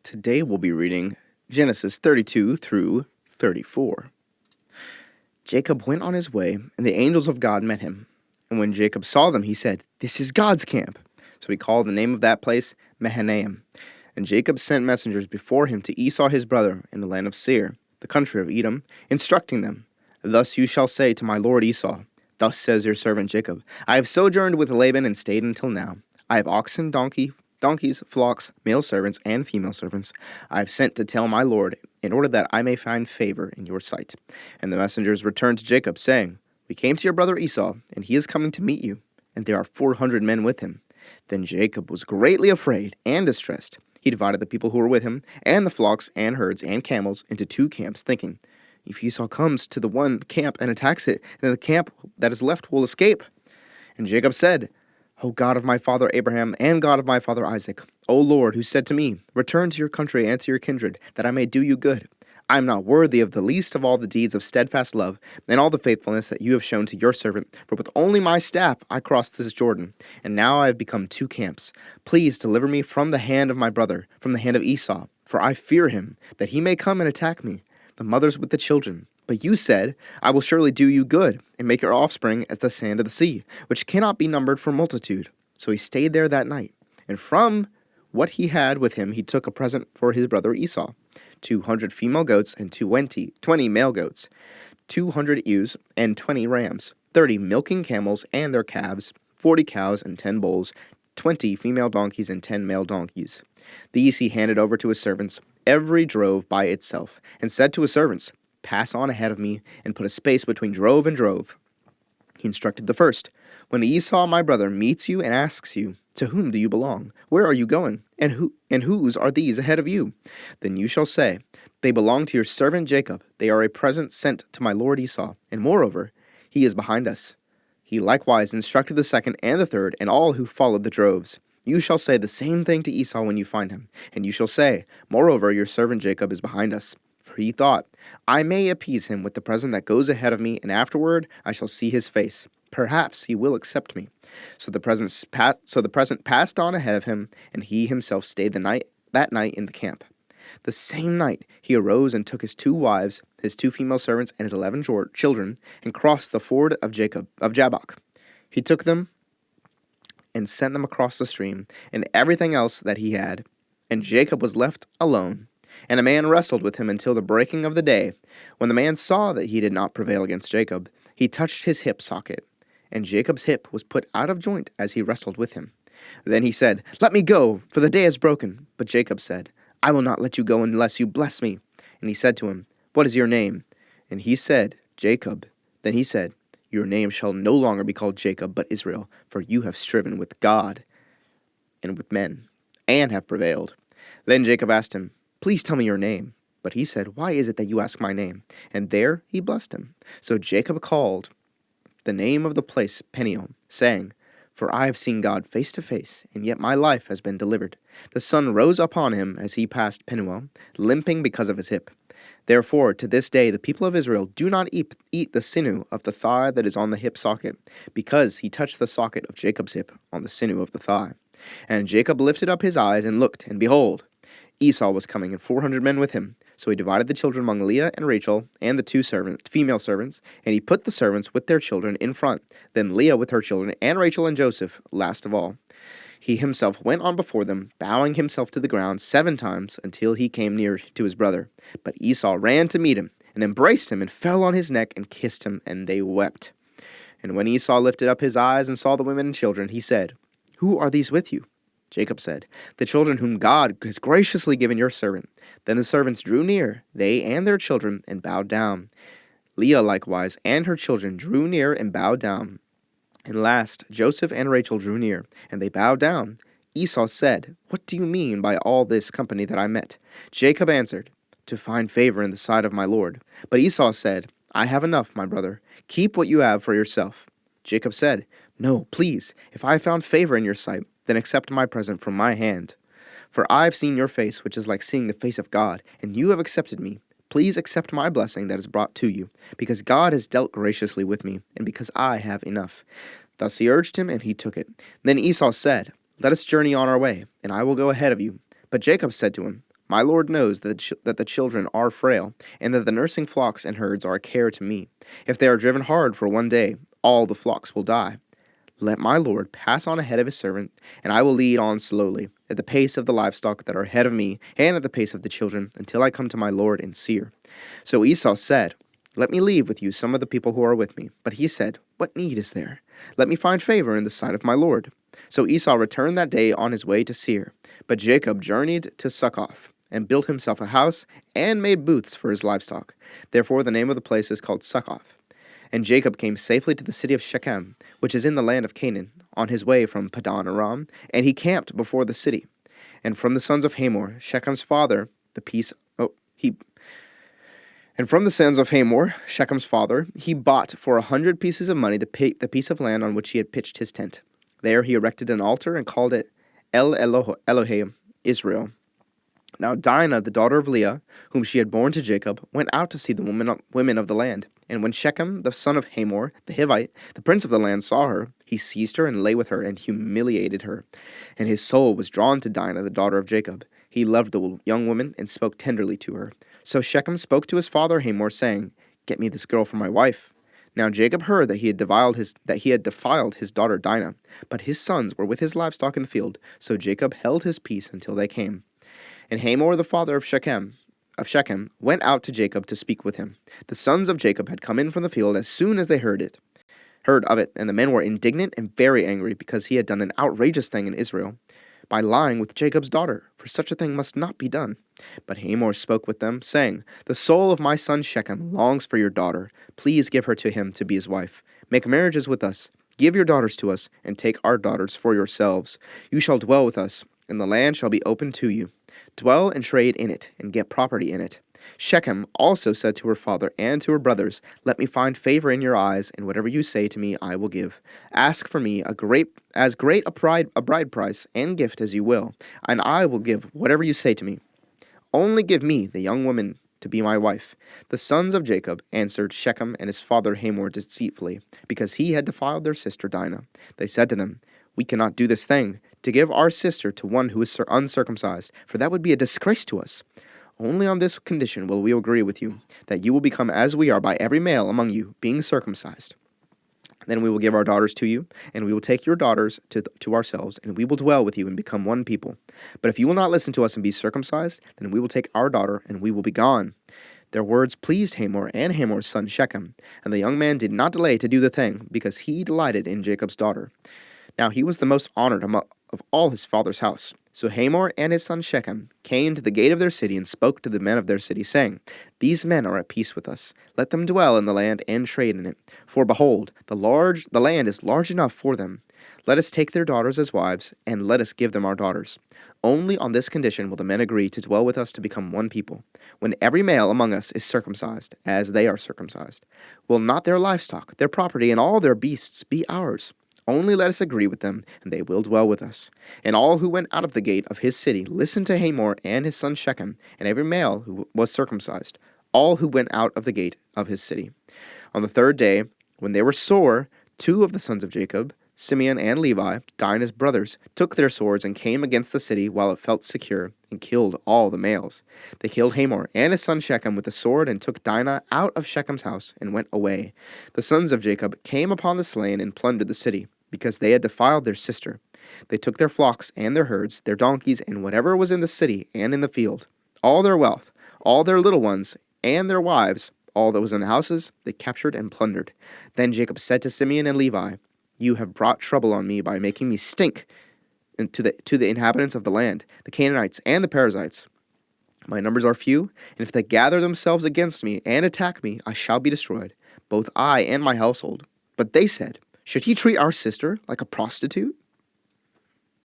Today we'll be reading Genesis 32 through 34. Jacob went on his way, and the angels of God met him. And when Jacob saw them, he said, "This is God's camp." So he called the name of that place Mahanaim. And Jacob sent messengers before him to Esau his brother in the land of Seir, the country of Edom, instructing them, "Thus you shall say to my lord Esau, Thus says your servant Jacob, I have sojourned with Laban and stayed until now. I have oxen, donkeys, flocks, male servants, and female servants. I have sent to tell my lord, in order that I may find favor in your sight." And the messengers returned to Jacob, saying, "We came to your brother Esau, and he is coming to meet you, and there are 400 men with him." Then Jacob was greatly afraid and distressed. He divided the people who were with him, and the flocks and herds and camels, into two camps, thinking, "If Esau comes to the one camp and attacks it, then the camp that is left will escape." And Jacob said, "O God of my father Abraham and God of my father Isaac, O Lord, who said to me, Return to your country and to your kindred, that I may do you good. I am not worthy of the least of all the deeds of steadfast love and all the faithfulness that you have shown to your servant, for with only my staff I crossed this Jordan, and now I have become two camps. Please deliver me from the hand of my brother, from the hand of Esau, for I fear him, that he may come and attack me, the mothers with the children. But you said, I will surely do you good, and make your offspring as the sand of the sea, which cannot be numbered for multitude." So he stayed there that night, and from what he had with him he took a present for his brother Esau, 200 female goats and 20 male goats, 200 ewes and 20 rams, 30 milking camels and their calves, 40 cows and 10 bulls, 20 female donkeys and 10 male donkeys. These he handed over to his servants, every drove by itself, and said to his servants, "Pass on ahead of me, and put a space between drove and drove." He instructed the first, "When Esau my brother meets you and asks you, 'To whom do you belong? Where are you going? And whose are these ahead of you?' Then you shall say, 'They belong to your servant Jacob. They are a present sent to my lord Esau, and moreover, he is behind us.'" He likewise instructed the second and the third, and all who followed the droves. "You shall say the same thing to Esau when you find him, and you shall say, 'Moreover, your servant Jacob is behind us.' For he thought, I may appease him with the present that goes ahead of me, and afterward I shall see his face. Perhaps he will accept me." So the present passed on ahead of him, and he himself stayed that night in the camp. The same night he arose and took his 2 wives, his 2 female servants, and his 11 children, and crossed the ford of Jabbok. He took them and sent them across the stream, and everything else that he had. And Jacob was left alone. And a man wrestled with him until the breaking of the day. When the man saw that he did not prevail against Jacob, he touched his hip socket, and Jacob's hip was put out of joint as he wrestled with him. Then he said, "Let me go, for the day is broken." But Jacob said, "I will not let you go unless you bless me." And he said to him, "What is your name?" And he said, "Jacob." Then he said, "Your name shall no longer be called Jacob, but Israel, for you have striven with God and with men, and have prevailed." Then Jacob asked him, "Please tell me your name." But he said, "Why is it that you ask my name?" And there he blessed him. So Jacob called the name of the place Peniel, saying, "For I have seen God face to face, and yet my life has been delivered." The sun rose upon him as he passed Penuel, limping because of his hip. Therefore, to this day, the people of Israel do not eat the sinew of the thigh that is on the hip socket, because he touched the socket of Jacob's hip on the sinew of the thigh. And Jacob lifted up his eyes and looked, and behold, Esau was coming, and 400 men with him. So he divided the children among Leah and Rachel and the 2 female servants, and he put the servants with their children in front, then Leah with her children, and Rachel and Joseph last of all. He himself went on before them, bowing himself to the ground 7 times until he came near to his brother. But Esau ran to meet him, and embraced him, and fell on his neck, and kissed him, and they wept. And when Esau lifted up his eyes and saw the women and children, he said, "Who are these with you?" Jacob said, "The children whom God has graciously given your servant." Then the servants drew near, they and their children, and bowed down. Leah likewise and her children drew near and bowed down. And last, Joseph and Rachel drew near, and they bowed down. Esau said, "What do you mean by all this company that I met?" Jacob answered, "To find favor in the sight of my lord." But Esau said, "I have enough, my brother. Keep what you have for yourself." Jacob said, "No, please, if I have found favor in your sight, then accept my present from my hand. For I have seen your face, which is like seeing the face of God, and you have accepted me. Please accept my blessing that is brought to you, because God has dealt graciously with me, and because I have enough." Thus he urged him, and he took it. Then Esau said, "Let us journey on our way, and I will go ahead of you." But Jacob said to him, My Lord knows that the children are frail, and that the nursing flocks and herds are a care to me. If they are driven hard for one day, all the flocks will die. Let my Lord pass on ahead of his servant, and I will lead on slowly, at the pace of the livestock that are ahead of me, and at the pace of the children, until I come to my Lord in Seir. So Esau said, Let me leave with you some of the people who are with me. But he said, What need is there? Let me find favor in the sight of my Lord. So Esau returned that day on his way to Seir. But Jacob journeyed to Succoth, and built himself a house, and made booths for his livestock. Therefore the name of the place is called Succoth. And Jacob came safely to the city of Shechem, which is in the land of Canaan, on his way from Padan Aram, and he camped before the city. And from the sons of Hamor, Shechem's father, he bought for 100 pieces of money the piece of land on which he had pitched his tent. There he erected an altar and called it El Elohe Israel. Now Dinah, the daughter of Leah, whom she had borne to Jacob, went out to see the women of the land. And when Shechem, the son of Hamor, the Hivite, the prince of the land, saw her, he seized her and lay with her and humiliated her. And his soul was drawn to Dinah, the daughter of Jacob. He loved the young woman and spoke tenderly to her. So Shechem spoke to his father Hamor, saying, Get me this girl for my wife. Now Jacob heard that he had defiled his daughter Dinah, but his sons were with his livestock in the field. So Jacob held his peace until they came. And Hamor, the father of Shechem, went out to Jacob to speak with him. The sons of Jacob had come in from the field as soon as they heard of it, and the men were indignant and very angry, because he had done an outrageous thing in Israel by lying with Jacob's daughter, for such a thing must not be done. But Hamor spoke with them, saying, The soul of my son Shechem longs for your daughter. Please give her to him to be his wife. Make marriages with us. Give your daughters to us, and take our daughters for yourselves. You shall dwell with us, and the land shall be open to you. Dwell and trade in it, and get property in it. Shechem also said to her father and to her brothers, Let me find favor in your eyes, and whatever you say to me I will give. Ask for me as great a bride price and gift as you will, and I will give whatever you say to me. Only give me the young woman to be my wife. The sons of Jacob answered Shechem and his father Hamor deceitfully, because he had defiled their sister Dinah. They said to them, We cannot do this thing, to give our sister to one who is uncircumcised, for that would be a disgrace to us. Only on this condition will we agree with you, that you will become as we are by every male among you, being circumcised. Then we will give our daughters to you, and we will take your daughters to ourselves, and we will dwell with you and become one people. But if you will not listen to us and be circumcised, then we will take our daughter, and we will be gone. Their words pleased Hamor and Hamor's son Shechem, and the young man did not delay to do the thing, because he delighted in Jacob's daughter. Now he was the most honored of all his father's house. So Hamor and his son Shechem came to the gate of their city and spoke to the men of their city, saying, These men are at peace with us. Let them dwell in the land and trade in it. For behold, the land is large enough for them. Let us take their daughters as wives, and let us give them our daughters. Only on this condition will the men agree to dwell with us to become one people, when every male among us is circumcised, as they are circumcised. Will not their livestock, their property, and all their beasts be ours? Only let us agree with them, and they will dwell with us. And all who went out of the gate of his city listened to Hamor and his son Shechem, and every male who was circumcised, all who went out of the gate of his city. On the third day, when they were sore, 2 of the sons of Jacob, Simeon and Levi, Dinah's brothers, took their swords and came against the city while it felt secure, and killed all the males. They killed Hamor and his son Shechem with the sword, and took Dinah out of Shechem's house, and went away. The sons of Jacob came upon the slain and plundered the city, because they had defiled their sister. They took their flocks and their herds, their donkeys, and whatever was in the city and in the field, all their wealth, all their little ones, and their wives, all that was in the houses, they captured and plundered. Then Jacob said to Simeon and Levi, You have brought trouble on me by making me stink to the inhabitants of the land, the Canaanites and the Perizzites. My numbers are few, and if they gather themselves against me and attack me, I shall be destroyed, both I and my household. But they said, Should he treat our sister like a prostitute?